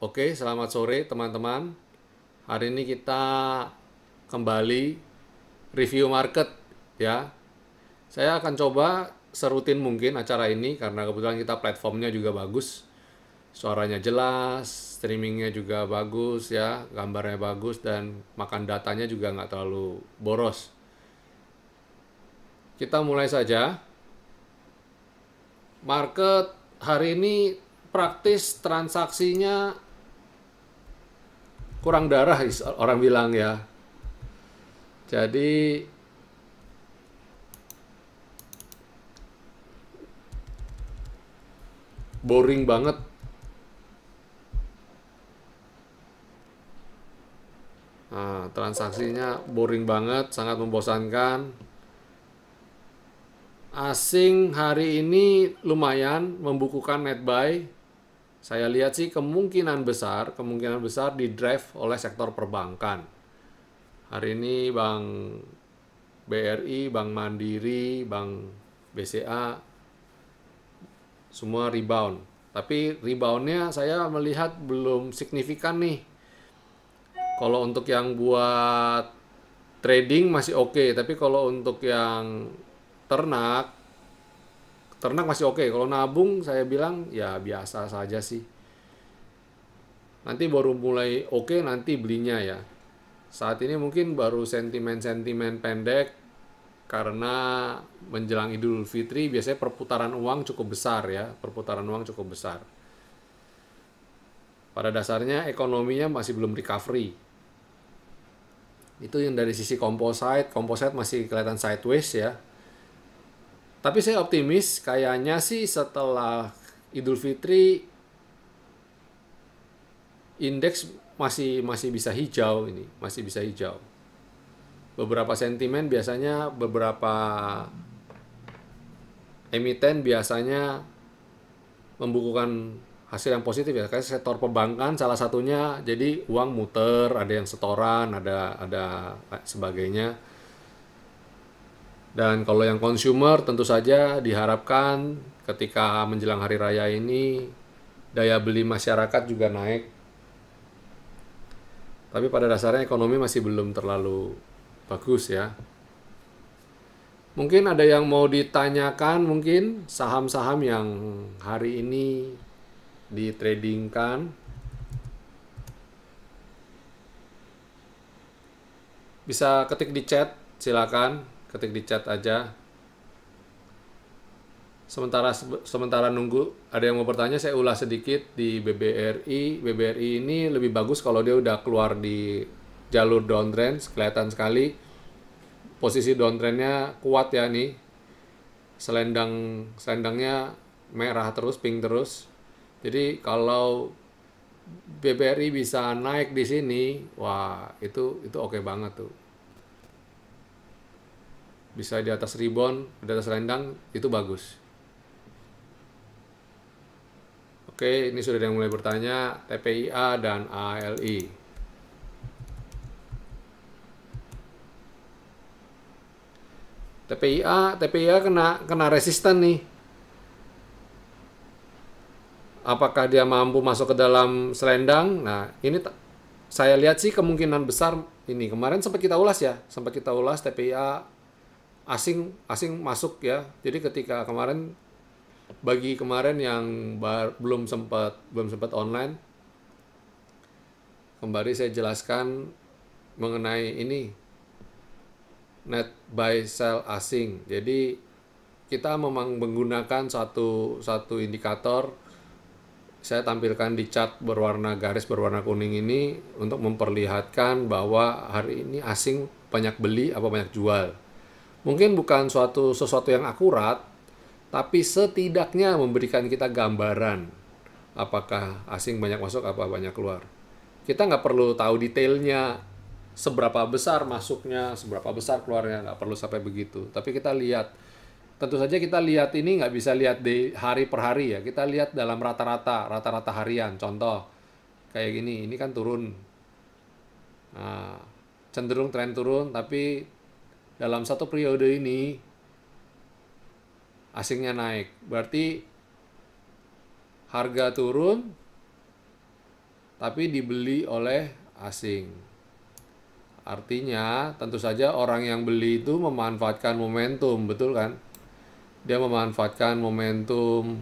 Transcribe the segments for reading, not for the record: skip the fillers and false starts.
Oke, selamat sore teman-teman. Hari ini kita kembali review market ya. Saya akan coba serutin mungkin acara ini karena kebetulan kita platformnya juga bagus. Suaranya jelas, streamingnya juga bagus ya, gambarnya bagus dan makan datanya juga nggak terlalu boros. Kita mulai saja. Market hari ini praktis transaksinya kurang darah orang bilang ya. Jadi boring banget. Nah, transaksinya boring banget, sangat membosankan. Asing hari ini lumayan membukukan net buy. Saya lihat sih kemungkinan besar di drive oleh sektor perbankan. Hari ini Bank BRI, Bank Mandiri, Bank BCA semua rebound. Tapi reboundnya saya melihat belum signifikan nih. Kalau untuk yang buat trading masih oke, tapi kalau untuk yang ternak, ternak masih oke. Kalau nabung saya bilang ya biasa saja sih. Nanti baru mulai oke nanti belinya ya. Saat ini mungkin baru sentimen-sentimen pendek karena menjelang Idul Fitri biasanya perputaran uang cukup besar ya, perputaran uang cukup besar. Pada dasarnya ekonominya masih belum recovery. Itu yang dari sisi composite masih kelihatan sideways ya. Tapi saya optimis kayaknya sih setelah Idul Fitri indeks masih bisa hijau ini, masih bisa hijau. Beberapa sentimen biasanya beberapa emiten biasanya membukukan hasil yang positif ya, kayak sektor perbankan salah satunya, jadi uang muter, ada yang setoran, ada sebagainya. Dan kalau yang consumer tentu saja diharapkan ketika menjelang hari raya ini daya beli masyarakat juga naik. Tapi pada dasarnya ekonomi masih belum terlalu bagus ya. Mungkin ada yang mau ditanyakan, mungkin saham-saham yang hari ini ditradingkan. Bisa ketik di chat, silakan ketik di chat aja. Sementara nunggu ada yang mau bertanya, saya ulas sedikit di BBRI. BBRI ini lebih bagus kalau dia udah keluar di jalur downtrend, kelihatan sekali posisi downtrendnya kuat ya nih. Selendangnya merah terus, pink terus. Jadi kalau BBRI bisa naik di sini, wah itu oke banget tuh. Bisa di atas rebound, di atas selendang, itu bagus. Oke, ini sudah ada yang mulai bertanya, TPIA dan ALI. TPIA kena resisten nih. Apakah dia mampu masuk ke dalam selendang? Nah, ini saya lihat sih kemungkinan besar ini. Kemarin sempat kita ulas TPIA asing masuk ya. Jadi ketika bagi kemarin yang belum sempat online, kembali saya jelaskan mengenai ini net buy sell asing. Jadi kita memang menggunakan satu indikator. Saya tampilkan di chart garis berwarna kuning ini untuk memperlihatkan bahwa hari ini asing banyak beli apa banyak jual. Mungkin bukan sesuatu yang akurat, tapi setidaknya memberikan kita gambaran apakah asing banyak masuk apa banyak keluar. Kita nggak perlu tahu detailnya seberapa besar masuknya, seberapa besar keluarnya, nggak perlu sampai begitu. Tapi kita lihat, tentu saja kita lihat ini nggak bisa lihat di hari per hari ya. Kita lihat dalam rata-rata harian. Contoh kayak gini, ini kan turun. Nah, cenderung tren turun, tapi dalam satu periode ini asingnya naik. Berarti harga turun, tapi dibeli oleh asing. Artinya tentu saja orang yang beli itu memanfaatkan momentum, betul kan? Dia memanfaatkan momentum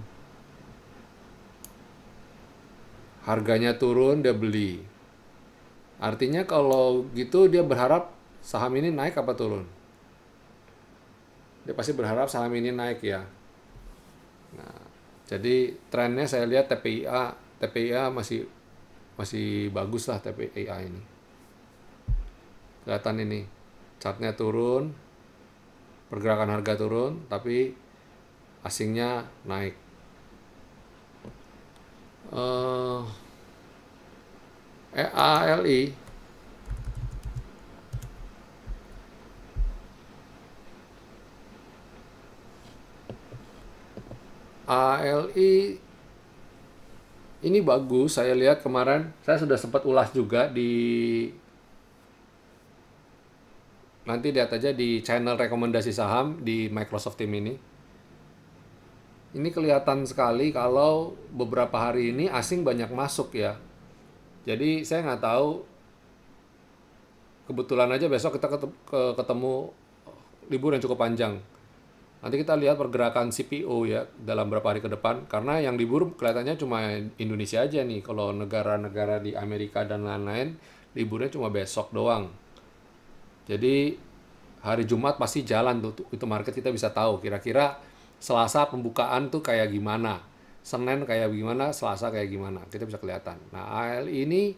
harganya turun, dia beli. Artinya kalau gitu dia berharap saham ini naik apa turun? Dia pasti berharap saham ini naik ya. Nah, jadi trennya saya lihat TPIA masih masih bagus lah TPIA ini. Kelihatan ini chartnya turun, pergerakan harga turun, tapi asingnya naik. ALI ini bagus, saya lihat kemarin saya sudah sempat ulas juga nanti lihat aja di channel rekomendasi saham di Microsoft Team ini. Ini kelihatan sekali kalau beberapa hari ini asing banyak masuk ya. Jadi saya nggak tahu, kebetulan aja besok kita ketemu libur yang cukup panjang. Nanti kita lihat pergerakan CPO ya dalam beberapa hari ke depan. Karena yang libur kelihatannya cuma Indonesia aja nih. Kalau negara-negara di Amerika dan lain-lain, liburnya cuma besok doang. Jadi hari Jumat pasti jalan tuh. Itu market kita bisa tahu kira-kira Selasa pembukaan tuh kayak gimana. Senin kayak gimana, Selasa kayak gimana. Kita bisa kelihatan. Nah, ALI ini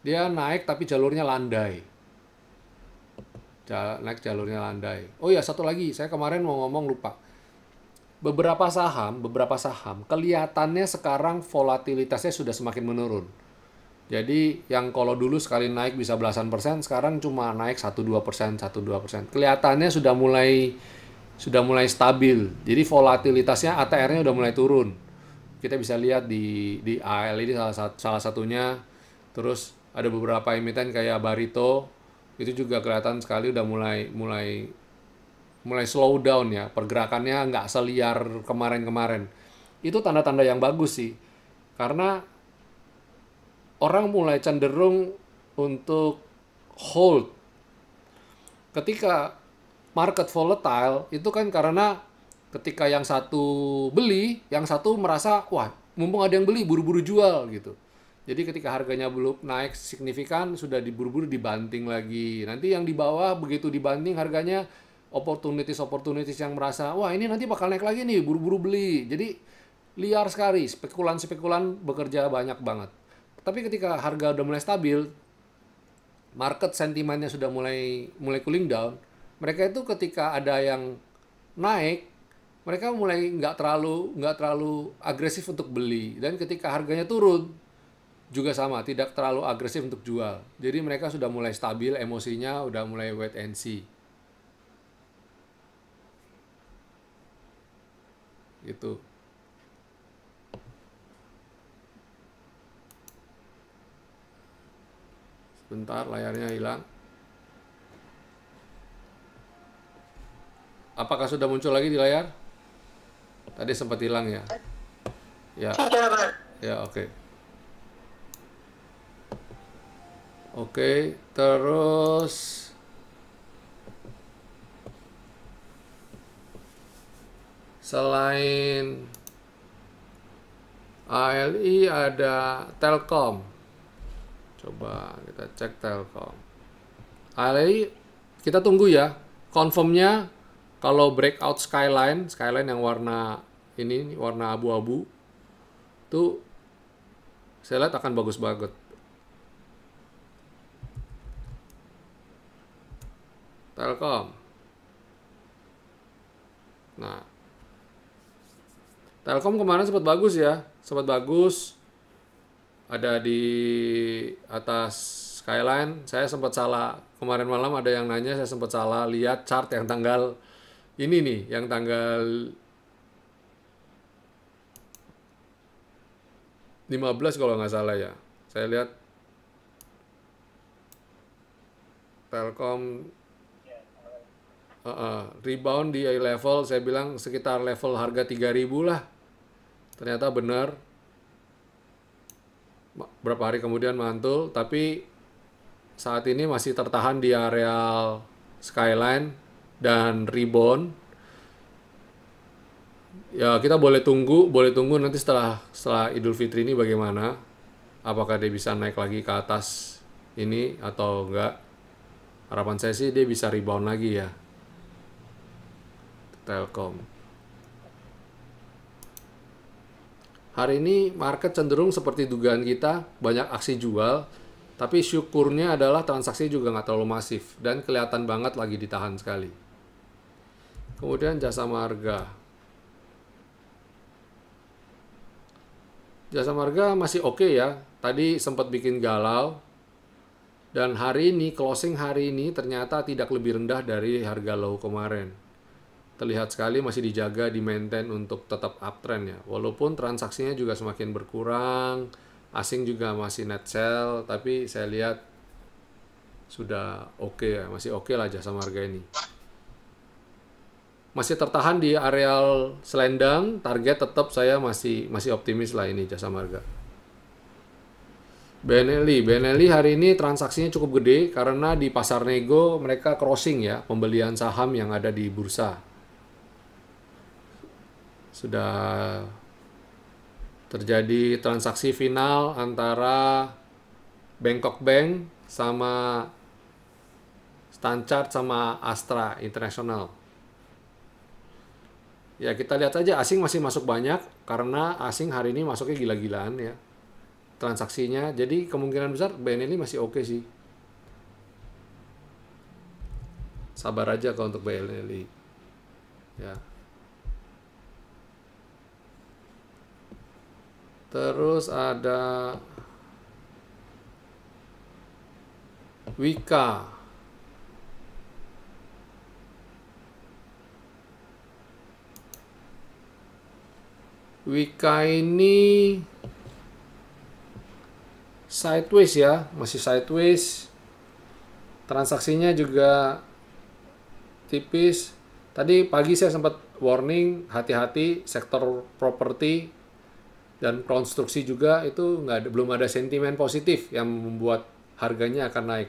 dia naik tapi jalurnya landai. Naik jalurnya landai. Oh ya, satu lagi, saya kemarin mau ngomong lupa. Beberapa saham kelihatannya sekarang volatilitasnya sudah semakin menurun. Jadi yang kalau dulu sekali naik bisa belasan persen, sekarang cuma naik 1-2%, 1-2%. Kelihatannya sudah mulai stabil. Jadi volatilitasnya ATR-nya udah mulai turun. Kita bisa lihat di AL ini salah satunya. Terus ada beberapa emiten kayak Barito, itu juga kelihatan sekali udah mulai slow down ya, pergerakannya nggak seliar kemarin-kemarin. Itu tanda-tanda yang bagus sih, karena orang mulai cenderung untuk hold. Ketika market volatile itu kan karena ketika yang satu beli, yang satu merasa wah mumpung ada yang beli buru-buru jual gitu. Jadi ketika harganya belum naik signifikan, sudah diburu-buru dibanting lagi. Nanti yang di bawah begitu dibanting harganya, opportunities yang merasa, wah ini nanti bakal naik lagi nih, buru-buru beli. Jadi liar sekali, spekulan-spekulan bekerja banyak banget. Tapi ketika harga udah mulai stabil, market sentimennya sudah mulai cooling down, mereka itu ketika ada yang naik, mereka mulai nggak terlalu agresif untuk beli. Dan ketika harganya turun, juga sama, tidak terlalu agresif untuk jual. Jadi mereka sudah mulai stabil, emosinya udah mulai wait and see. Gitu. Sebentar, layarnya hilang. Apakah sudah muncul lagi di layar? Tadi sempat hilang ya? Ya. Ya, oke. Oke, terus selain ALI ada Telkom. Coba kita cek Telkom. ALI kita tunggu ya. Confirmnya kalau breakout skyline yang warna ini warna abu-abu tuh saya lihat akan bagus banget. Telkom. Nah, Telkom kemarin sempat bagus ya, sempat bagus. Ada di atas skyline. Saya sempat salah kemarin malam, ada yang nanya, saya sempat salah lihat chart yang tanggal ini nih, yang tanggal 15 kalau nggak salah ya. Saya lihat Telkom rebound di level, saya bilang sekitar level harga 3.000 lah. Ternyata benar. berapa hari kemudian mantul, tapi saat ini masih tertahan di areal skyline dan rebound. Ya kita boleh tunggu nanti setelah Idul Fitri ini bagaimana, apakah dia bisa naik lagi ke atas ini atau enggak. Harapan saya sih dia bisa rebound lagi ya, Telkom. Hari ini market cenderung seperti dugaan kita, banyak aksi jual, tapi syukurnya adalah transaksi juga nggak terlalu masif dan kelihatan banget lagi ditahan sekali. Kemudian Jasa Marga. Jasa Marga masih oke ya, tadi sempat bikin galau, dan hari ini, closing hari ini ternyata tidak lebih rendah dari harga low kemarin. Terlihat sekali masih dijaga, di maintain untuk tetap uptrend ya. Walaupun transaksinya juga semakin berkurang, asing juga masih net sell, tapi saya lihat sudah oke ya, masih oke lah Jasa Marga ini. Masih tertahan di areal selendang, target tetap saya masih optimis lah ini Jasa Marga. BNLI hari ini transaksinya cukup gede karena di pasar nego mereka crossing ya, pembelian saham yang ada di bursa. Sudah terjadi transaksi final antara Bangkok Bank sama Stanchart sama Astra International. Ya kita lihat aja, asing masih masuk banyak karena asing hari ini masuknya gila-gilaan ya transaksinya. Jadi kemungkinan besar BNI masih oke sih. Sabar aja kalau untuk BNI. Ya. Terus ada Wika. Wika ini sideways ya, masih sideways. Transaksinya juga tipis. Tadi pagi saya sempat warning, hati-hati sektor properti dan konstruksi juga itu belum ada sentimen positif yang membuat harganya akan naik.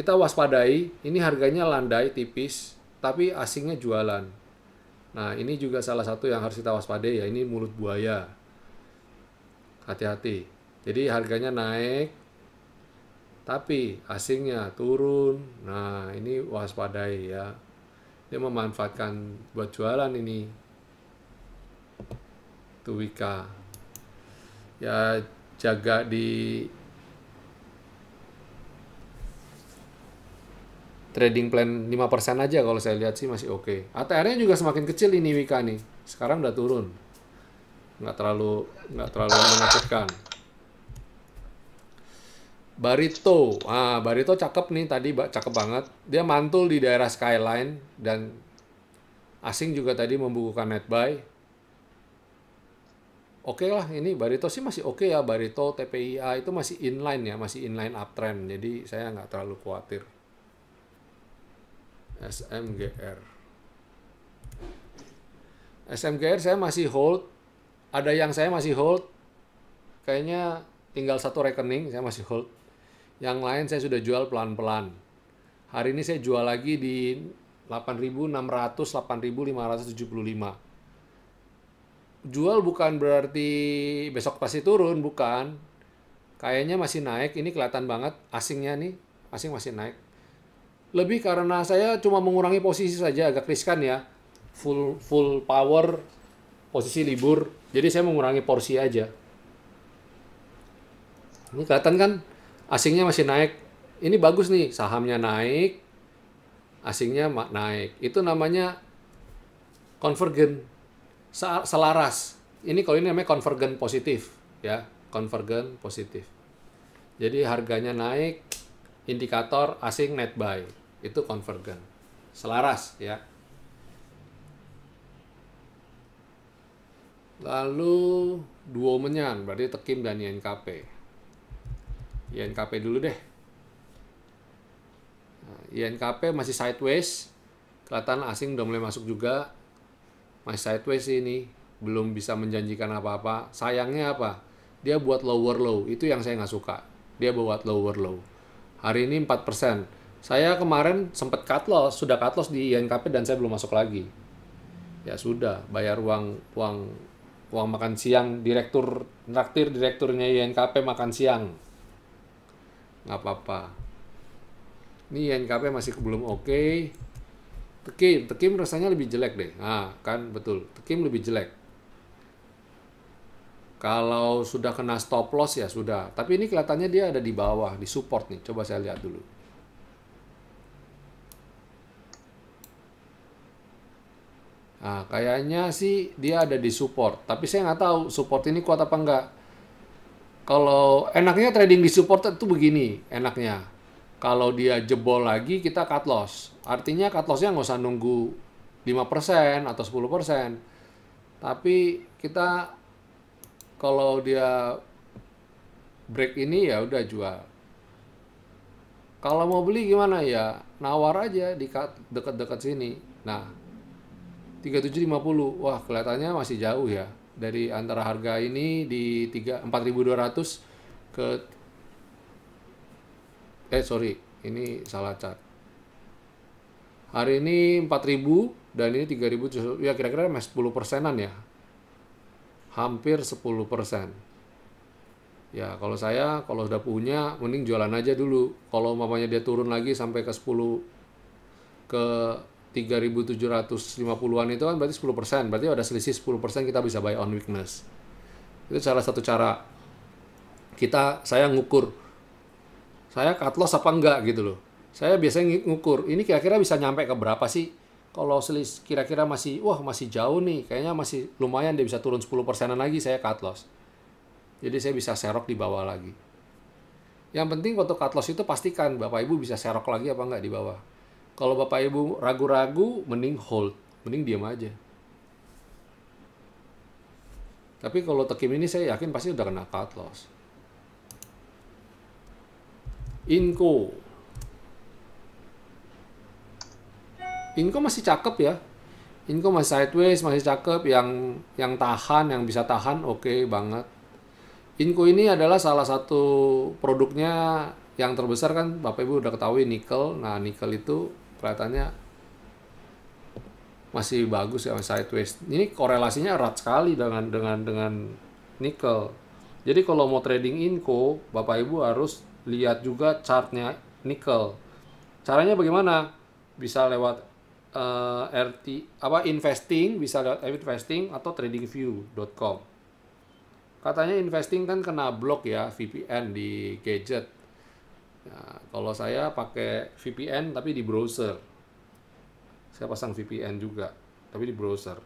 Kita waspadai, ini harganya landai tipis, tapi asingnya jualan. Nah ini juga salah satu yang harus kita waspadai ya, ini mulut buaya. Hati-hati. Jadi harganya naik, tapi asingnya turun. Nah ini waspadai ya. Dia memanfaatkan buat jualan ini. Tuh Wika. Ya jaga di trading plan 5% aja kalau saya lihat sih masih oke. ATR-nya juga semakin kecil ini Wika nih. Sekarang udah turun. Nggak terlalu menakutkan. Barito. Barito cakep nih tadi, cakep banget. Dia mantul di daerah skyline dan asing juga tadi membukukan net buy. Oke lah, ini Barito sih masih oke ya. Barito, TPIA itu masih inline ya, masih inline uptrend. Jadi saya nggak terlalu khawatir. SMGR. SMGR saya masih hold. Ada yang saya masih hold. Kayaknya tinggal satu rekening saya masih hold. Yang lain saya sudah jual pelan-pelan. Hari ini saya jual lagi di 8.600, 8.575. Jual bukan berarti besok pasti turun, bukan. Kayaknya masih naik, ini kelihatan banget asingnya nih, asing masih naik. Lebih karena saya cuma mengurangi posisi saja, agak riskan ya. Full power, posisi libur, jadi saya mengurangi porsi aja. Ini kelihatan kan, asingnya masih naik. Ini bagus nih, sahamnya naik, asingnya naik. Itu namanya convergen. Selaras. Ini kalau ini namanya konvergen positif ya, konvergen positif. Jadi harganya naik, indikator asing net buy, itu konvergen. Selaras ya. Lalu duo menyan, berarti Tekim dan INKP. INKP dulu deh. Nah, INKP masih sideways, kelihatan asing udah mulai masuk juga. Masih sideways ini, belum bisa menjanjikan apa-apa. Sayangnya apa? dia buat lower low. Itu yang saya nggak suka. Dia buat lower low. Hari ini 4%. Saya kemarin sempat cut loss, sudah cut loss di INKP dan saya belum masuk lagi. Ya sudah, bayar uang makan siang traktir direkturnya INKP makan siang. Nggak apa-apa. Ini INKP masih belum oke. Tekim rasanya lebih jelek deh. Nah, kan betul. Tekim lebih jelek. Kalau sudah kena stop loss ya sudah. Tapi ini kelihatannya dia ada di bawah, di support nih. Coba saya lihat dulu. Nah, kayaknya sih dia ada di support. Tapi saya nggak tahu support ini kuat apa enggak. Kalau enaknya trading di support itu begini, enaknya. Kalau dia jebol lagi, kita cut loss. Artinya cut lossnya nggak usah nunggu 5% atau 10%. Tapi kita kalau dia break ini ya udah jual. Kalau mau beli gimana ya? Nawar aja di dekat-dekat sini. Nah, 3750. Wah, kelihatannya masih jauh ya. Dari antara harga ini di 4.200 ke sorry, ini salah cat. Hari ini 4.000 dan ini 3.000, ya kira-kira masih 10%-an ya. Hampir 10%. Ya, kalau saya kalau udah punya mending jualan aja dulu. Kalau umpamanya dia turun lagi sampai ke 10 ke 3.750-an itu kan berarti 10%. Berarti ada selisih 10% kita bisa buy on weakness. Itu salah satu cara saya ngukur. Saya cut loss apa enggak gitu loh. Saya biasanya ngukur. Ini kira-kira bisa nyampe ke berapa sih? Kalau selisih kira-kira masih jauh nih. Kayaknya masih lumayan dia bisa turun 10%-an lagi, saya cut loss. Jadi saya bisa serok di bawah lagi. Yang penting waktu cut loss itu pastikan Bapak Ibu bisa serok lagi apa enggak di bawah. Kalau Bapak Ibu ragu-ragu, mending hold. Mending diam aja. Tapi kalau Tekim ini saya yakin pasti udah kena cut loss. Inco masih cakep ya. Inco masih sideways, masih cakep. Yang tahan, yang bisa tahan, oke banget. Inco ini adalah salah satu produknya yang terbesar kan, Bapak Ibu udah ketahui nikel. Nah, nikel itu kelihatannya masih bagus ya, sideways. Ini korelasinya erat sekali dengan nikel. Jadi kalau mau trading Inco, Bapak Ibu harus lihat juga chartnya nikel. Caranya bagaimana? Bisa lewat investing, bisa lewat investing atau tradingview.com. Katanya investing kan kena blok ya VPN di gadget. Nah, kalau saya pakai VPN tapi di browser. Saya pasang VPN juga, tapi di browser.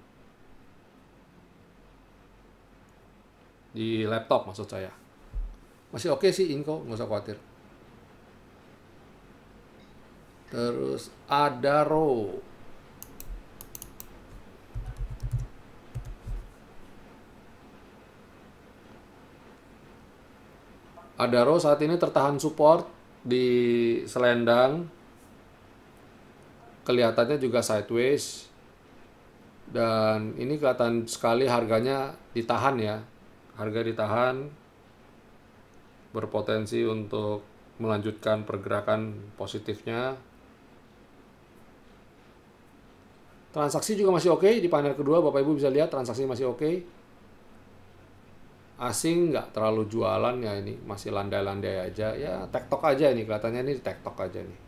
Di laptop maksud saya. Masih oke sih Inco, nggak usah khawatir. Terus Adaro. Adaro saat ini tertahan support di selendang. Kelihatannya juga sideways. Dan ini kelihatan sekali harganya ditahan ya. Harga ditahan. Berpotensi untuk melanjutkan pergerakan positifnya. Transaksi juga masih oke. Di panel kedua Bapak Ibu bisa lihat transaksi masih oke. Asing nggak terlalu jualan ya, ini masih landai-landai aja ya, tektok aja ini kelihatannya, ini tektok aja nih.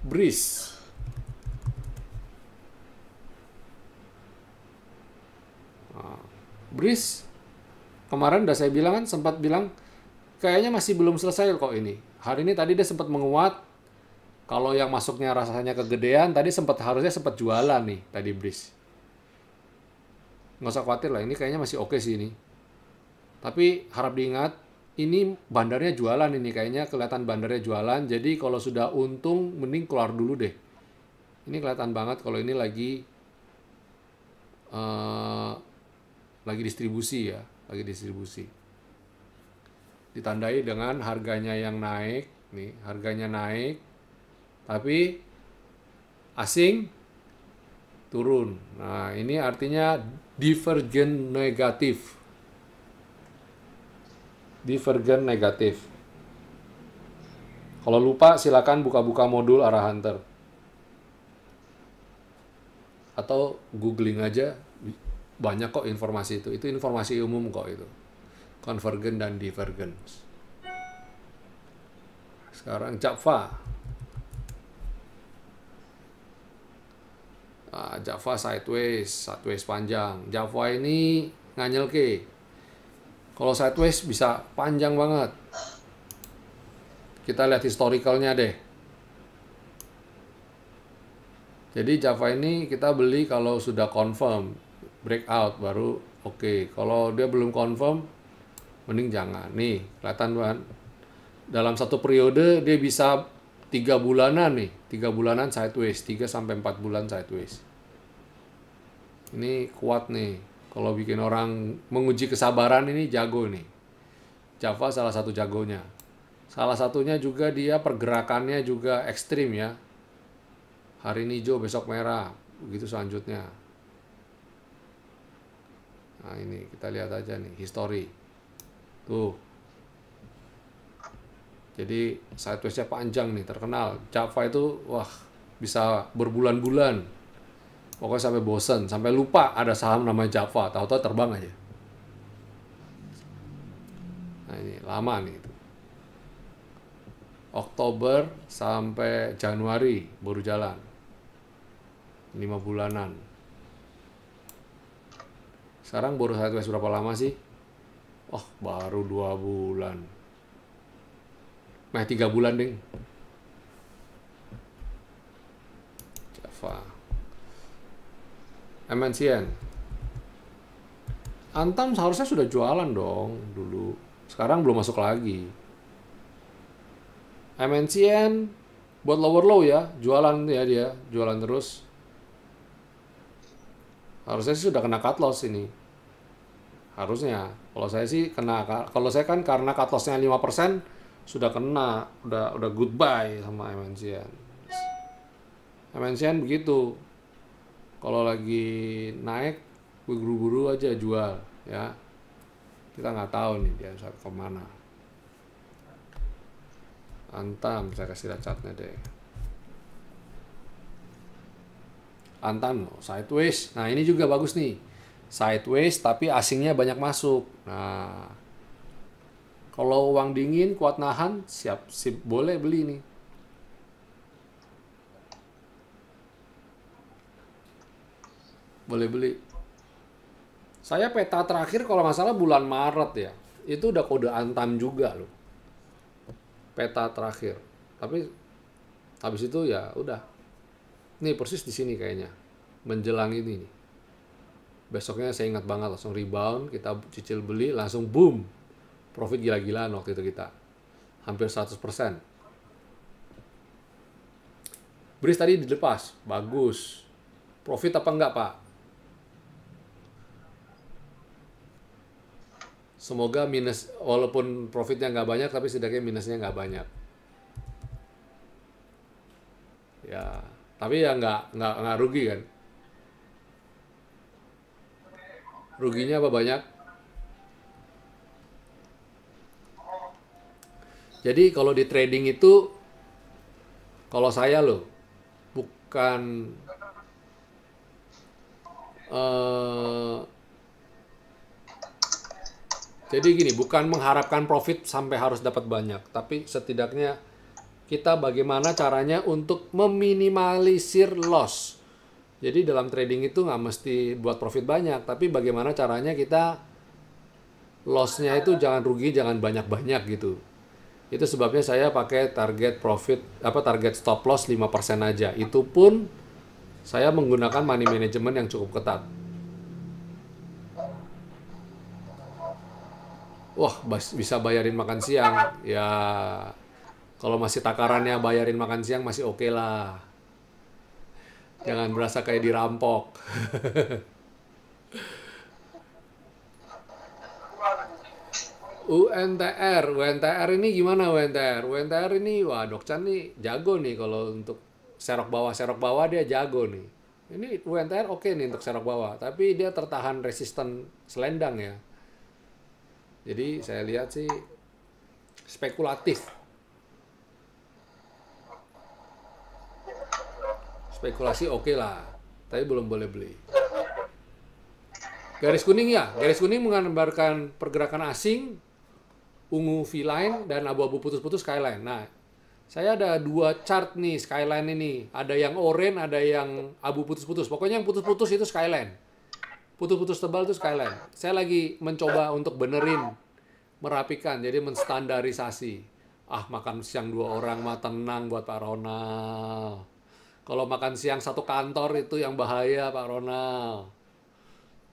Breeze Breeze kemarin udah saya bilang kan, sempat bilang kayaknya masih belum selesai kok ini. Hari ini tadi dia sempat menguat. Kalau yang masuknya rasanya kegedean, tadi harusnya sempat jualan nih tadi Breeze. Nggak usah khawatir lah, ini kayaknya masih oke sih ini. Tapi harap diingat, ini bandarnya jualan ini, kayaknya kelihatan bandarnya jualan. Jadi kalau sudah untung, mending keluar dulu deh. Ini kelihatan banget kalau ini lagi distribusi ya, lagi distribusi. Ditandai dengan harganya yang naik, nih harganya naik, tapi asing turun. Nah, ini artinya divergen negatif. Divergen negatif. Kalau lupa silakan buka-buka modul arah hunter. Atau googling aja, banyak kok informasi itu. Itu informasi umum kok itu. Convergen dan divergence. Sekarang Java. Nah, Java sideways panjang. Java ini nganyel ke. Kalau sideways bisa panjang banget. Kita lihat historicalnya deh. Jadi Java ini kita beli kalau sudah confirm breakout baru oke. Kalau dia belum confirm, mending jangan. Nih, kelihatan kan? Dalam satu periode dia bisa 3 bulanan nih, 3 bulanan sideways, 3 sampai 4 bulan sideways. Ini kuat nih. Kalau bikin orang menguji kesabaran ini jago nih. Java salah satu jagonya. Salah satunya juga dia pergerakannya juga ekstrim ya. Hari ini hijau, besok merah. Begitu selanjutnya. Nah ini kita lihat aja nih, history. Tuh. Jadi sideways-nya panjang nih, terkenal. Java itu, wah, bisa berbulan-bulan. Pokoknya sampai bosen, sampai lupa ada saham namanya Java. Tahu-tahu terbang aja. Nah ini, lama nih. Oktober sampai Januari baru jalan. 5 bulanan. Sekarang baru sideways berapa lama sih? Oh, baru 2 bulan. Nah, 3 bulan, ding. Java. MNCN. Antam seharusnya sudah jualan dong dulu. Sekarang belum masuk lagi. MNCN buat lower low ya, jualan ya dia, jualan terus. Harusnya sih sudah kena cut loss ini. Harusnya. Kalau saya sih kena, kalau saya kan karena cut loss-nya 5% sudah kena, udah goodbye sama MNCN. MNCN begitu. Kalau lagi naik buru-buru aja jual ya. Kita nggak tahu nih dia saat kemana. Antam, saya kasih lihat chartnya deh. Antam, sideways. Nah ini juga bagus nih. Sideways tapi asingnya banyak masuk. Nah, kalau uang dingin kuat nahan, siap boleh beli nih. Boleh beli. Saya peta terakhir kalau nggak salah bulan Maret ya. Itu udah kode Antam juga loh. Peta terakhir. Tapi habis itu ya udah. Nih persis di sini kayaknya. Menjelang ini nih. Besoknya saya ingat banget langsung rebound, kita cicil beli, langsung boom. Profit gila-gilaan waktu itu kita. Hampir 100%. Bris tadi dilepas, bagus. Profit apa enggak, Pak? Semoga minus, walaupun profitnya nggak banyak, tapi setidaknya minusnya nggak banyak. Ya, tapi ya nggak rugi kan? Ruginya apa banyak? Jadi kalau di trading itu, kalau saya loh, bukan jadi gini, bukan mengharapkan profit sampai harus dapat banyak, tapi setidaknya kita bagaimana caranya untuk meminimalisir loss. Jadi dalam trading itu nggak mesti buat profit banyak, tapi bagaimana caranya kita lossnya itu jangan rugi, jangan banyak-banyak gitu. Itu sebabnya saya pakai target profit, target stop loss 5% aja. Itu pun saya menggunakan money management yang cukup ketat. Wah, bisa bayarin makan siang. Ya, kalau masih takarannya bayarin makan siang masih oke lah. Jangan berasa kayak dirampok. UNTR ini gimana UNTR? UNTR ini, wah Dokchan nih jago nih kalau untuk serok bawah dia jago nih. Ini UNTR oke nih untuk serok bawah, tapi dia tertahan resisten selendang ya. Jadi saya lihat sih spekulatif. Spekulasi oke lah, tapi belum boleh beli. Garis kuning ya, garis kuning menggambarkan pergerakan asing, ungu V-line, dan abu-abu putus-putus skyline. Nah, saya ada dua chart nih skyline ini. Ada yang oranye, ada yang abu putus-putus. Pokoknya yang putus-putus itu skyline. Putus-putus tebal itu skyline. Saya lagi mencoba untuk benerin, merapikan, jadi menstandarisasi. Ah, makan siang 2 orang mah tenang buat Pak Ronald. Kalau makan siang satu kantor itu yang bahaya Pak Ronald.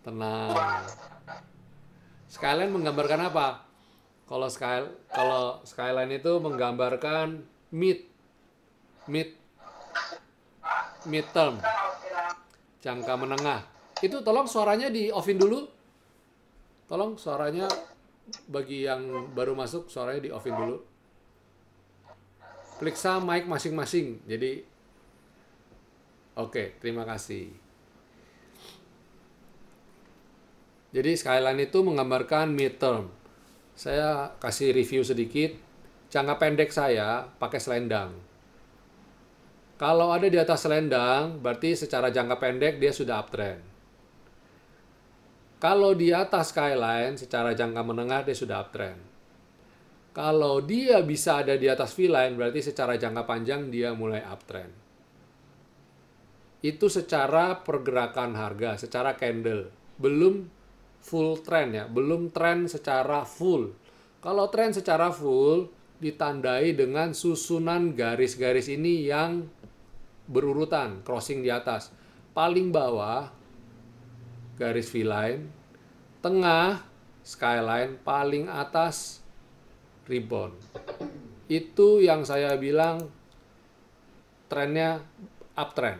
Tenang. Skyline menggambarkan apa? Kalau skyline itu menggambarkan midterm, jangka menengah. Itu tolong suaranya di offin dulu. Tolong suaranya bagi yang baru masuk suaranya di offin dulu. Periksa mic masing-masing. Jadi oke, terima kasih. Jadi skyline itu menggambarkan midterm. Saya kasih review sedikit. Jangka pendek saya pakai selendang. Kalau ada di atas selendang, berarti secara jangka pendek dia sudah uptrend. Kalau di atas skyline, secara jangka menengah dia sudah uptrend. Kalau dia bisa ada di atas V-line, berarti secara jangka panjang dia mulai uptrend. Itu secara pergerakan harga, secara candle. Belum full trend ya, belum trend secara full. Kalau trend secara full ditandai dengan susunan garis-garis ini yang berurutan, crossing di atas. Paling bawah garis V-line, tengah skyline, paling atas rebound. Itu yang saya bilang trennya uptrend.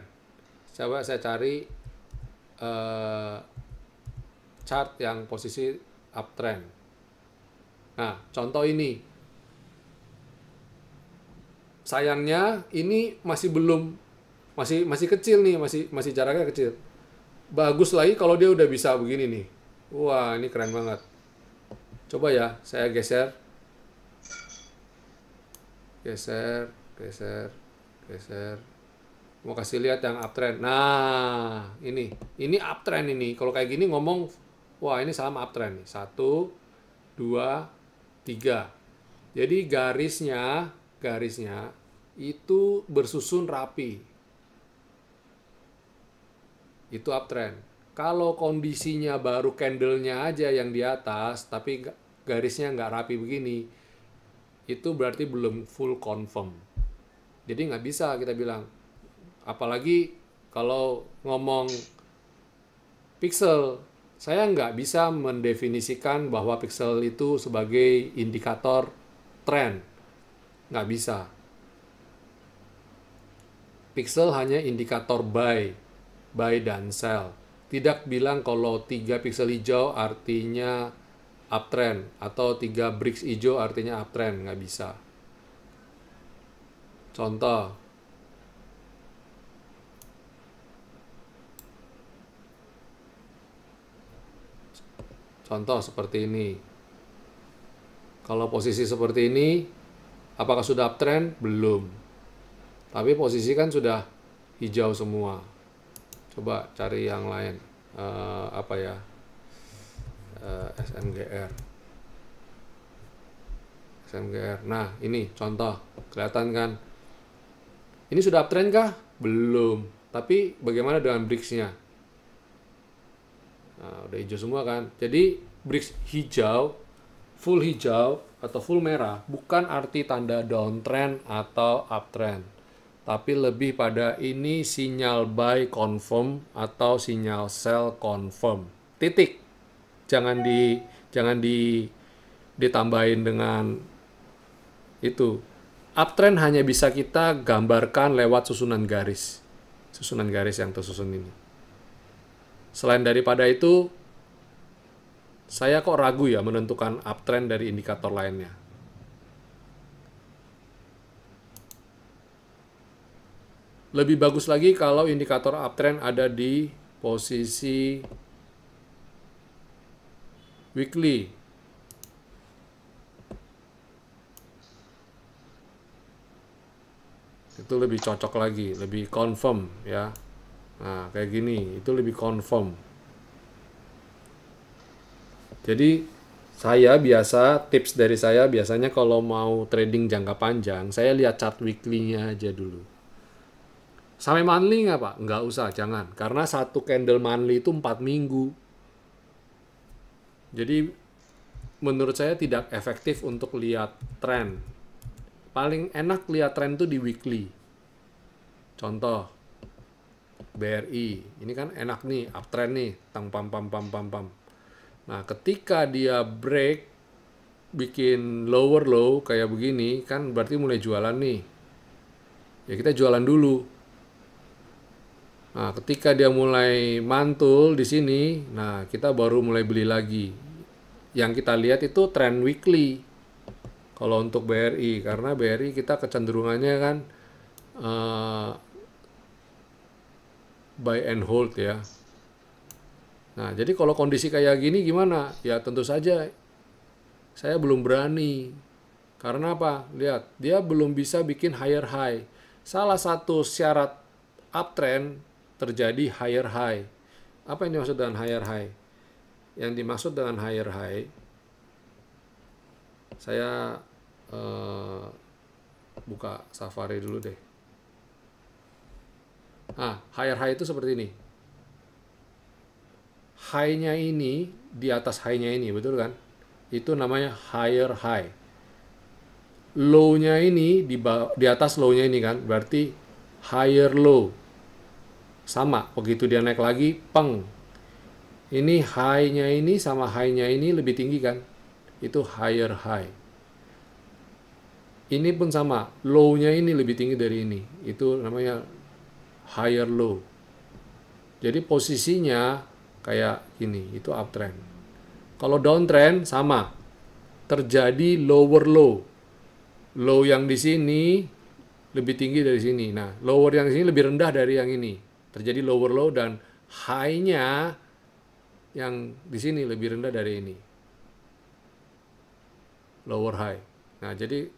Coba saya cari chart yang posisi uptrend. Nah, contoh ini. Sayangnya ini masih kecil nih, masih jaraknya kecil. Bagus lagi kalau dia udah bisa begini nih. Wah, ini keren banget. Coba ya, saya geser. Geser. Mau kasih lihat yang uptrend. Nah, ini uptrend ini. Kalau kayak gini ngomong, wah ini sama uptrend nih. 1, 2, 3. Jadi garisnya itu bersusun rapi. Itu uptrend. Kalau kondisinya baru candle-nya aja yang di atas, tapi garisnya nggak rapi begini, itu berarti belum full confirm. Jadi nggak bisa kita bilang. Apalagi kalau ngomong pixel, saya nggak bisa mendefinisikan bahwa pixel itu sebagai indikator tren. Nggak bisa. Pixel hanya indikator buy dan sell. Tidak bilang kalau 3 pixel hijau artinya uptrend atau 3 bricks hijau artinya uptrend. Nggak bisa. Contoh seperti ini. Kalau posisi seperti ini, apakah sudah uptrend? Belum. Tapi posisi kan sudah hijau semua. Coba cari yang lain. SMGR. Nah, ini contoh. Kelihatan kan? Ini sudah uptrend kah? Belum. Tapi bagaimana dengan bricks-nya? Nah, udah hijau semua kan. Jadi bricks hijau, full hijau atau full merah bukan arti tanda downtrend atau uptrend. Tapi lebih pada ini sinyal buy confirm atau sinyal sell confirm. Titik. Jangan ditambahin dengan itu. Uptrend hanya bisa kita gambarkan lewat susunan garis. Susunan garis yang tersusun ini. Selain daripada itu, saya kok ragu ya menentukan uptrend dari indikator lainnya. Lebih bagus lagi kalau indikator uptrend ada di posisi weekly. itu lebih cocok lagi, lebih confirm ya. Nah, kayak gini, itu lebih confirm. Jadi tips dari saya biasanya kalau mau trading jangka panjang, saya lihat chart weekly-nya aja dulu. Sampai monthly nggak Pak? Nggak usah, jangan. Karena satu candle monthly itu 4 minggu. Jadi menurut saya tidak efektif untuk lihat tren. Paling enak lihat tren itu di weekly. Contoh, BRI. Ini kan enak nih, uptrend nih. Tang pam pam pam pam pam. Nah, ketika dia break, bikin lower low kayak begini, kan berarti mulai jualan nih. Ya kita jualan dulu. Nah, ketika dia mulai mantul di sini, nah kita baru mulai beli lagi. Yang kita lihat itu trend weekly. Kalau untuk BRI, karena BRI kita kecenderungannya kan buy and hold ya. Nah, jadi kalau kondisi kayak gini gimana? Ya tentu saja saya belum berani. Karena apa? Lihat, dia belum bisa bikin higher high. Salah satu syarat uptrend terjadi higher high. Apa yang dimaksud dengan higher high? Yang dimaksud dengan higher high, saya buka Safari dulu deh. Nah, higher high itu seperti ini. High-nya ini di atas high-nya ini, betul kan? Itu namanya higher high. Low-nya ini di atas low-nya ini kan, berarti higher low. Sama, begitu dia naik lagi, peng. Ini high-nya ini sama high-nya ini lebih tinggi kan? Itu higher high. Ini pun sama, low-nya ini lebih tinggi dari ini. Itu namanya higher low. Jadi posisinya kayak gini, itu uptrend. Kalau downtrend sama, terjadi lower low. Low yang di sini lebih tinggi dari sini. Nah, lower yang di sini lebih rendah dari yang ini. Terjadi lower low dan high-nya yang di sini lebih rendah dari ini. Lower high. Nah, jadi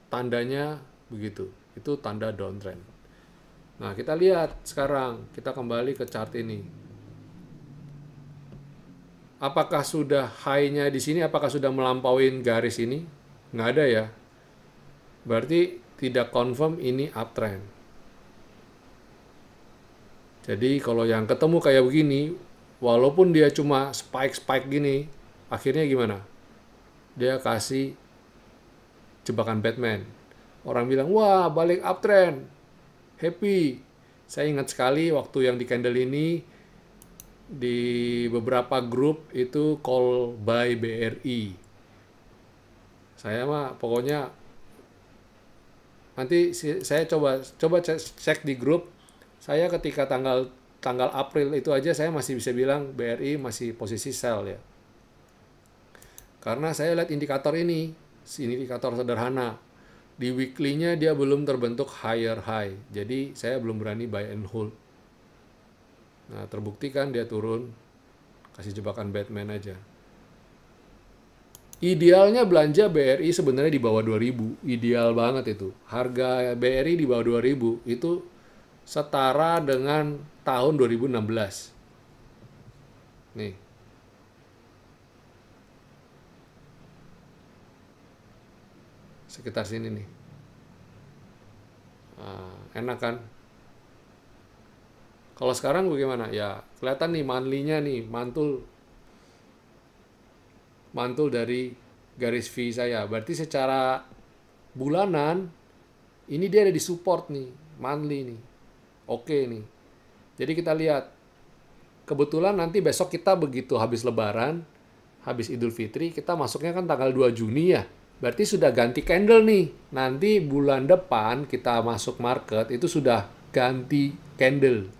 tandanya begitu. Itu tanda downtrend. Nah, kita lihat sekarang. Kita kembali ke chart ini. Apakah sudah high-nya di sini? Apakah sudah melampaui garis ini? Nggak ada ya. Berarti tidak confirm ini uptrend. Jadi kalau yang ketemu kayak begini, walaupun dia cuma spike-spike gini, akhirnya gimana? Dia kasih jebakan Batman. Orang bilang, wah balik uptrend, happy. Saya ingat sekali waktu yang di candle ini, di beberapa grup itu call buy BRI. Saya mah pokoknya, nanti saya coba cek di grup. Saya ketika tanggal April itu aja saya masih bisa bilang BRI masih posisi sell ya. Karena saya lihat indikator ini indikator sederhana. Di weekly-nya dia belum terbentuk higher high. Jadi saya belum berani buy and hold. Nah, terbukti kan dia turun. Kasih jebakan Batman aja. Idealnya belanja BRI sebenarnya di bawah 2000. Ideal banget itu. Harga BRI di bawah 2000 itu setara dengan tahun 2016. Nih. Sekitar sini nih. Nah, enak kan? Kalau sekarang bagaimana? Ya, kelihatan nih monthly-nya nih, mantul dari garis V saya. Berarti secara bulanan, ini dia ada di support nih, monthly nih. Oke nih. Jadi kita lihat. Kebetulan nanti besok kita begitu habis Lebaran, habis Idul Fitri, kita masuknya kan tanggal 2 Juni ya. Berarti sudah ganti candle nih. Nanti bulan depan kita masuk market itu sudah ganti candle.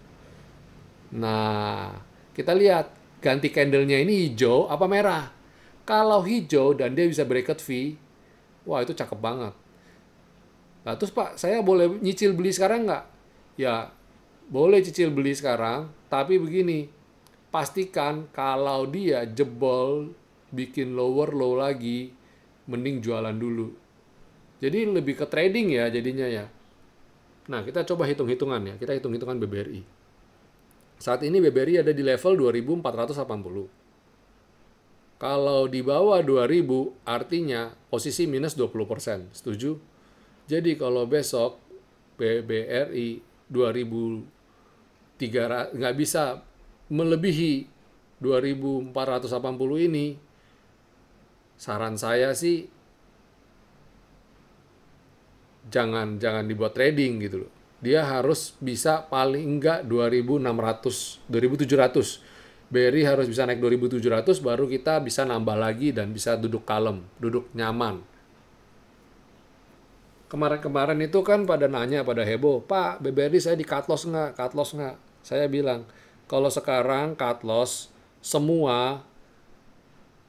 Nah, kita lihat ganti candlenya ini hijau apa merah. Kalau hijau dan dia bisa bracket V, wah itu cakep banget. Nah, terus Pak, saya boleh nyicil beli sekarang nggak? Ya, boleh cicil beli sekarang, tapi begini, pastikan kalau dia jebol, bikin lower low lagi, mending jualan dulu. Jadi lebih ke trading ya jadinya ya. Nah, kita coba hitung-hitungan ya. Kita hitung-hitungan BBRI. Saat ini BBRI ada di level 2480. Kalau di bawah 2000 artinya posisi minus 20%. Setuju? Jadi kalau besok BBRI 2003 nggak bisa melebihi 2480 ini, saran saya sih jangan dibuat trading gitu loh. Dia harus bisa paling enggak 2600, 2700. BRI harus bisa naik 2700 baru kita bisa nambah lagi dan bisa duduk kalem, duduk nyaman. Kemarin-kemarin itu kan pada nanya, pada heboh, Pak, BBRI saya di cut loss nggak? Cut loss nggak? Saya bilang, kalau sekarang cut loss, semua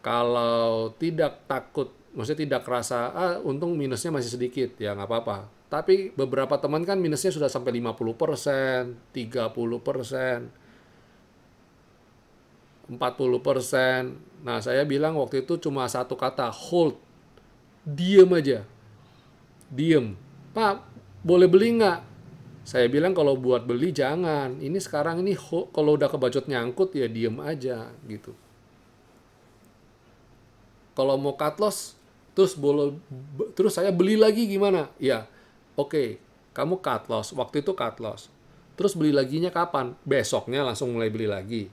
kalau tidak takut, maksudnya tidak kerasa, untung minusnya masih sedikit, ya nggak apa-apa. Tapi beberapa teman kan minusnya sudah sampai 50%, 30%, 40%. Nah, saya bilang waktu itu cuma satu kata, hold. Diem aja. Diem. Pak, boleh beli nggak? Saya bilang kalau buat beli jangan. Ini sekarang ini kalau udah kebacot nyangkut ya diem aja gitu. Kalau mau cut loss, terus saya beli lagi gimana? Ya, oke, kamu cut loss. Waktu itu cut loss. Terus beli laginya kapan? Besoknya langsung mulai beli lagi.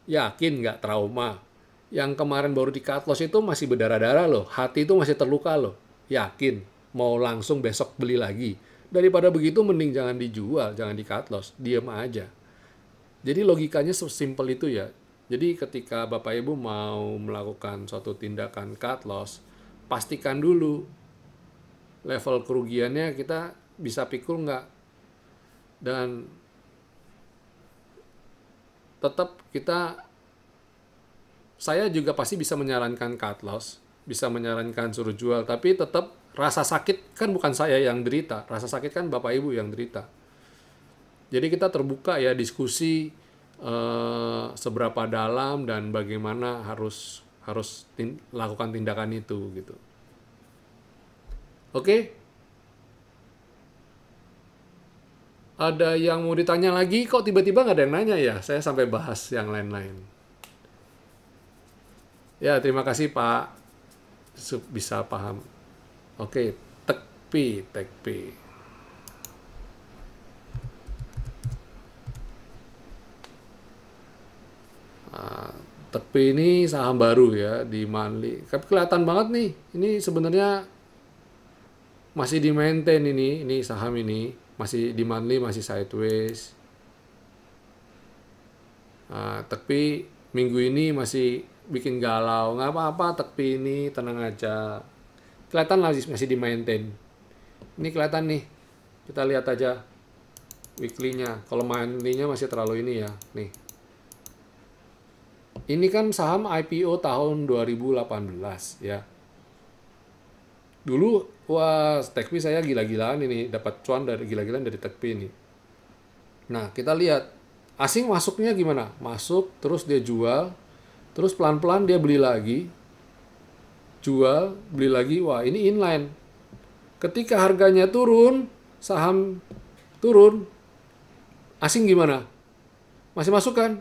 Yakin nggak trauma? Yang kemarin baru di cut loss itu masih berdarah-darah loh. Hati itu masih terluka loh. Yakin? Mau langsung besok beli lagi? Daripada begitu mending jangan dijual, jangan di cut loss. Diam aja. Jadi logikanya sesimpel itu ya. Jadi ketika Bapak Ibu mau melakukan suatu tindakan cut loss, pastikan dulu level kerugiannya kita bisa pikul nggak. Dan tetap saya juga pasti bisa menyarankan cut loss, bisa menyarankan suruh jual, tapi tetap rasa sakit kan bukan saya yang derita, rasa sakit kan Bapak Ibu yang derita. Jadi kita terbuka ya diskusi seberapa dalam dan bagaimana harus lakukan tindakan itu gitu. Oke? Ada yang mau ditanya lagi? Kok tiba-tiba nggak ada yang nanya ya? Saya sampai bahas yang lain-lain. Ya, terima kasih Pak. Bisa paham. Oke, tekpi. Tekpi ini saham baru ya di Manli. Tapi kelihatan banget nih, ini sebenarnya masih di maintain ini saham ini masih di Manli, masih sideways. Tekpi minggu ini masih bikin galau, nggak apa-apa Tekpi ini, tenang aja. Kelihatan masih di maintain. Ini kelihatan nih, kita lihat aja weekly-nya. Kalau monthly-nya masih terlalu ini ya, nih. Ini kan saham IPO tahun 2018 ya. Dulu wah Tekpi saya gila-gilaan ini, dapat cuan dari gila-gilaan dari Tekpi ini. Nah, kita lihat asing masuknya gimana? Masuk terus dia jual, terus pelan-pelan dia beli lagi. Jual, beli lagi. Wah, ini inline. Ketika harganya turun, saham turun. Asing gimana? Masih masuk kan?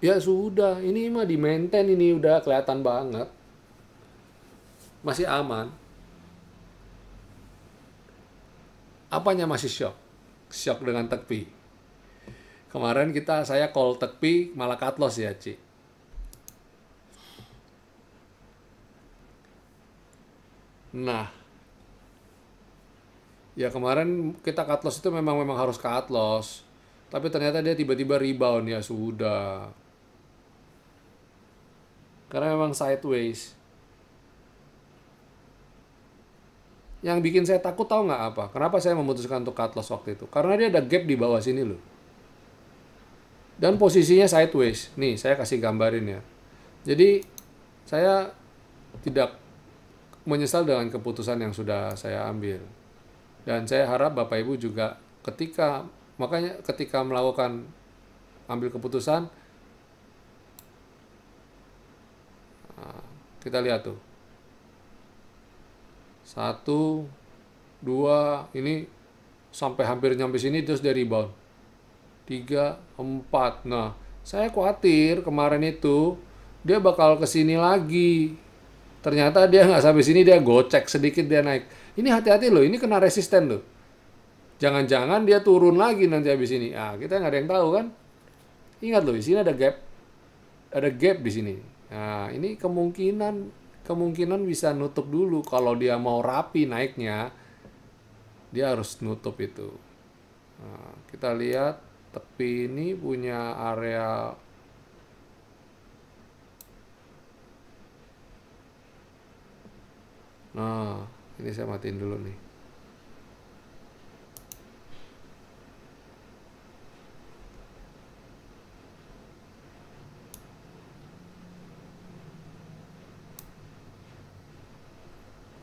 Ya sudah, ini mah di maintain, ini udah kelihatan banget. Masih aman. Apanya masih shock? Shock dengan Tekpi. Kemarin saya call Tekpi malah cut loss ya, Ci. Nah, ya kemarin kita cut loss itu memang harus cut loss. Tapi ternyata dia tiba-tiba rebound, ya sudah. Karena memang sideways. Yang bikin saya takut tahu nggak apa? Kenapa saya memutuskan untuk cut loss waktu itu? Karena dia ada gap di bawah sini loh. Dan posisinya sideways. Nih, saya kasih gambarin ya. Jadi, saya tidak menyesal dengan keputusan yang sudah saya ambil. Dan saya harap Bapak Ibu juga ketika melakukan ambil keputusan, kita lihat tuh. 1, 2, ini sampai hampir nyampe sini terus dia rebound. 3, 4. Nah, saya khawatir kemarin itu dia bakal ke sini lagi. Ternyata dia nggak sampai sini, dia gocek sedikit dia naik. Ini hati-hati loh, ini kena resisten loh. Jangan-jangan dia turun lagi nanti habis ini. Ah, kita nggak ada yang tahu kan. Ingat loh, di sini ada gap. Ada gap di sini. Nah, ini kemungkinan bisa nutup dulu. Kalau dia mau rapi naiknya, dia harus nutup itu. Nah, kita lihat tepi ini punya area. Nah, ini saya matiin dulu nih.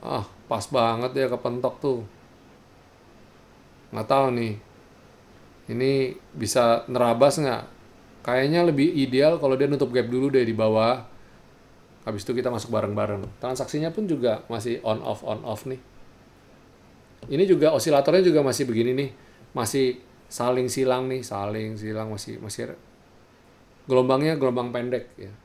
Ah, pas banget dia kepentok tuh. Nggak tahu nih, ini bisa nerabas nggak? Kayaknya lebih ideal kalau dia nutup gap dulu deh di bawah. Habis itu kita masuk bareng-bareng. Transaksinya pun juga masih on off nih. Ini juga osilatornya juga masih begini nih. Masih saling silang nih, saling silang masih gelombangnya gelombang pendek ya.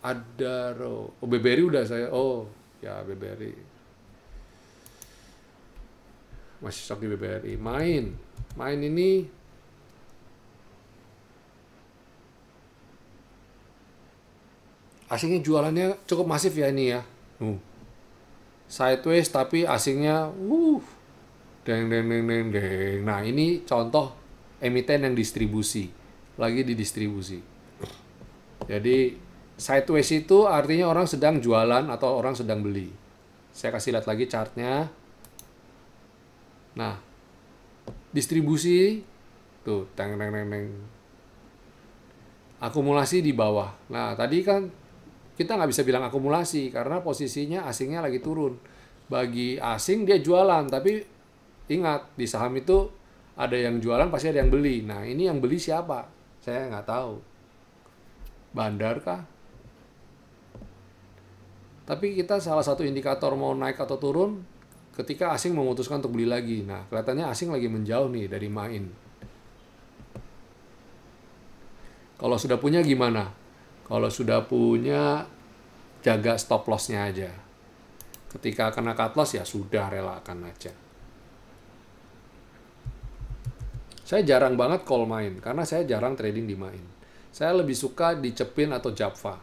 Adaro. Oh, BBRI udah saya. Oh, ya BBRI. Masih stok di BBRI. Main ini asingnya jualannya cukup masif ya ini ya. Sideways tapi asingnya deng deng deng deng deng. Nah, ini contoh emiten yang distribusi. Lagi didistribusi. Jadi sideways itu artinya orang sedang jualan atau orang sedang beli. Saya kasih lihat lagi chartnya. Nah, distribusi tuh teng teng teng teng. Akumulasi di bawah. Nah, tadi kan kita nggak bisa bilang akumulasi karena posisinya asingnya lagi turun. Bagi asing dia jualan, tapi ingat di saham itu ada yang jualan pasti ada yang beli. Nah, ini yang beli siapa? Saya nggak tahu. Bandar kah? Tapi kita salah satu indikator mau naik atau turun ketika asing memutuskan untuk beli lagi. Nah, kelihatannya asing lagi menjauh nih dari main. Kalau sudah punya gimana? Kalau sudah punya, jaga stop loss-nya aja. Ketika kena cut loss ya sudah, relakan aja. Saya jarang banget call main karena saya jarang trading di main. Saya lebih suka di Cepin atau Japfa.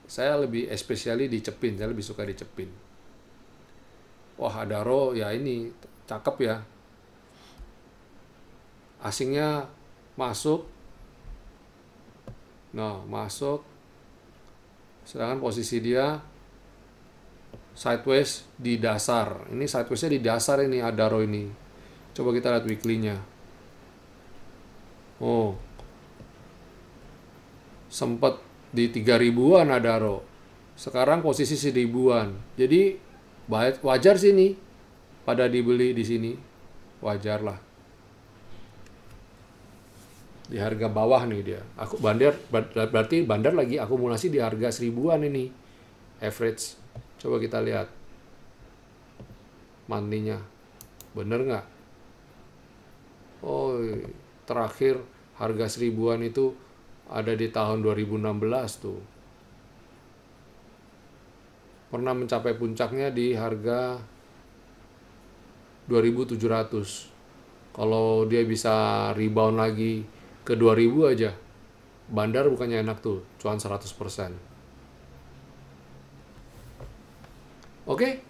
Saya lebih especially di Cepin, saya lebih suka di Cepin. Wah, Adaro ya ini cakep ya. Asingnya masuk. Nah, masuk. Sedangkan posisi dia sideways di dasar. Ini sidewaysnya di dasar ini Adaro ini. Coba kita lihat weekly-nya. Oh. Sempat di 3000-an Adaro. Sekarang posisi 1000-an. Jadi wajar sih ini pada dibeli di sini. Wajar lah. Di harga bawah nih dia. Berarti Bandar lagi akumulasi di harga 1000-an ini. Average. Coba kita lihat. Monthly-nya. Bener nggak? Oh, terakhir harga 1000-an itu ada di tahun 2016 tuh. Pernah mencapai puncaknya di harga 2700. Kalau dia bisa rebound lagi ke 2000 aja, Bandar bukannya enak tuh, cuan 100%. Oke,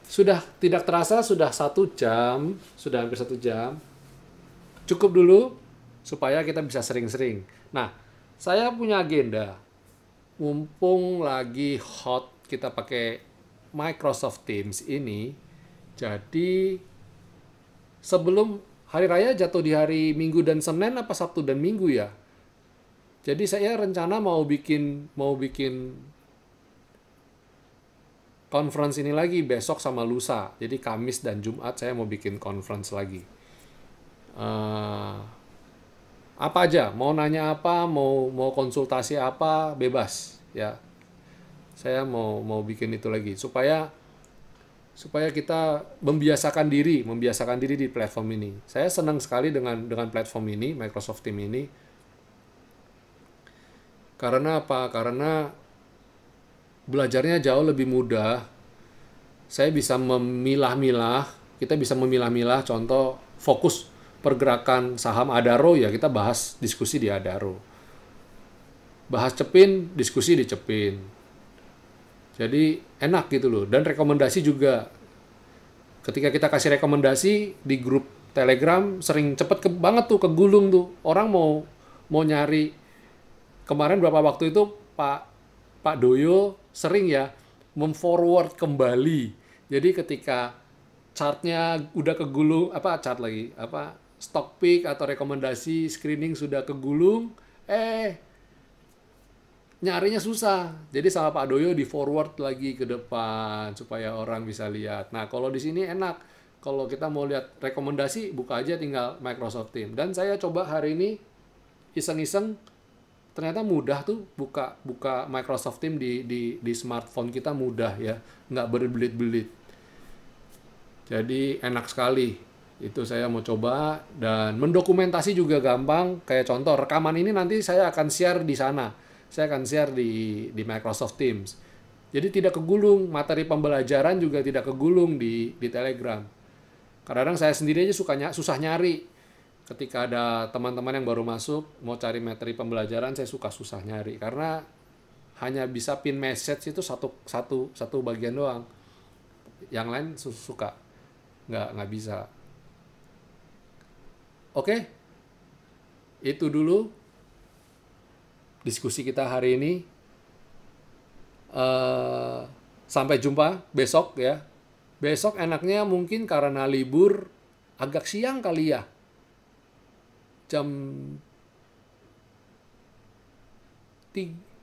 sudah tidak terasa, sudah 1 jam, sudah hampir 1 jam. Cukup dulu, supaya kita bisa sering-sering. Nah, saya punya agenda. Mumpung lagi hot, kita pakai Microsoft Teams ini, jadi sebelum hari raya jatuh di hari Minggu dan Senin apa Sabtu dan Minggu ya. Jadi saya rencana mau bikin conference ini lagi besok sama lusa. Jadi Kamis dan Jumat saya mau bikin conference lagi. Apa aja, mau nanya apa, mau konsultasi apa, bebas ya. Saya mau bikin itu lagi supaya supaya kita membiasakan diri di platform ini. Saya senang sekali dengan platform ini, Microsoft Teams ini. Karena apa? Karena belajarnya jauh lebih mudah. Saya bisa memilah-milah, kita bisa memilah-milah contoh fokus pergerakan saham Adaro, ya kita bahas diskusi di Adaro. Bahas Cepin, diskusi di Cepin. Jadi enak gitu loh. Dan rekomendasi juga. Ketika kita kasih rekomendasi di grup Telegram, sering cepet banget tuh kegulung tuh. Orang mau nyari. Kemarin berapa waktu itu Pak Doyo sering ya memforward kembali. Jadi ketika chartnya udah kegulung, chart lagi, stock pick atau rekomendasi screening sudah kegulung, nyarinya susah. Jadi sama Pak Doyo di forward lagi ke depan supaya orang bisa lihat. Nah, kalau di sini enak. Kalau kita mau lihat rekomendasi, buka aja tinggal Microsoft Teams. Dan saya coba hari ini iseng-iseng, ternyata mudah tuh buka Microsoft Teams di smartphone kita, mudah ya, nggak berbelit-belit. Jadi enak sekali. Itu saya mau coba, dan mendokumentasi juga gampang. Kayak contoh rekaman ini nanti saya akan share di sana. Saya akan share di Microsoft Teams. Jadi tidak kegulung, materi pembelajaran juga tidak kegulung di Telegram. Kadang-kadang saya sendiri aja susah nyari. Ketika ada teman-teman yang baru masuk, mau cari materi pembelajaran, saya susah nyari. Karena hanya bisa pin message itu satu bagian doang. Yang lain suka. Nggak bisa. Oke? Itu dulu diskusi kita hari ini. Sampai jumpa besok ya. Besok enaknya mungkin karena libur agak siang kali ya.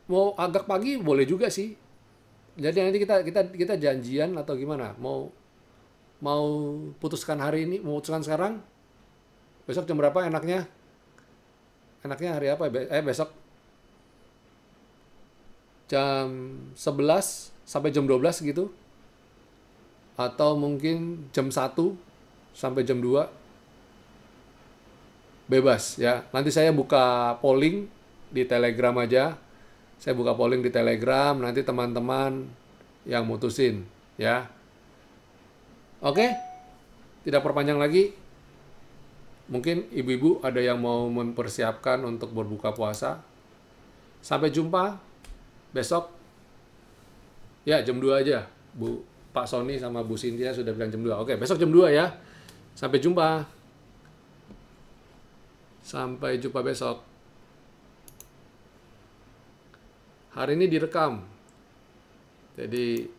Mau agak pagi boleh juga sih. Jadi nanti kita janjian atau gimana? Mau putuskan hari ini, mau putuskan sekarang? Besok jam berapa enaknya? Enaknya hari apa? Besok jam 11 sampai jam 12 gitu. Atau mungkin jam 1 sampai jam 2. Bebas ya. Nanti saya buka polling di Telegram aja. Saya buka polling di Telegram, nanti teman-teman yang mutusin ya. Oke? Tidak perpanjang lagi. Mungkin ibu-ibu ada yang mau mempersiapkan untuk berbuka puasa. Sampai jumpa besok. Ya, jam 2 aja. Pak Sony sama Bu Cynthia sudah bilang jam 2. Oke, besok jam 2 ya. Sampai jumpa. Sampai jumpa besok. Hari ini direkam. Jadi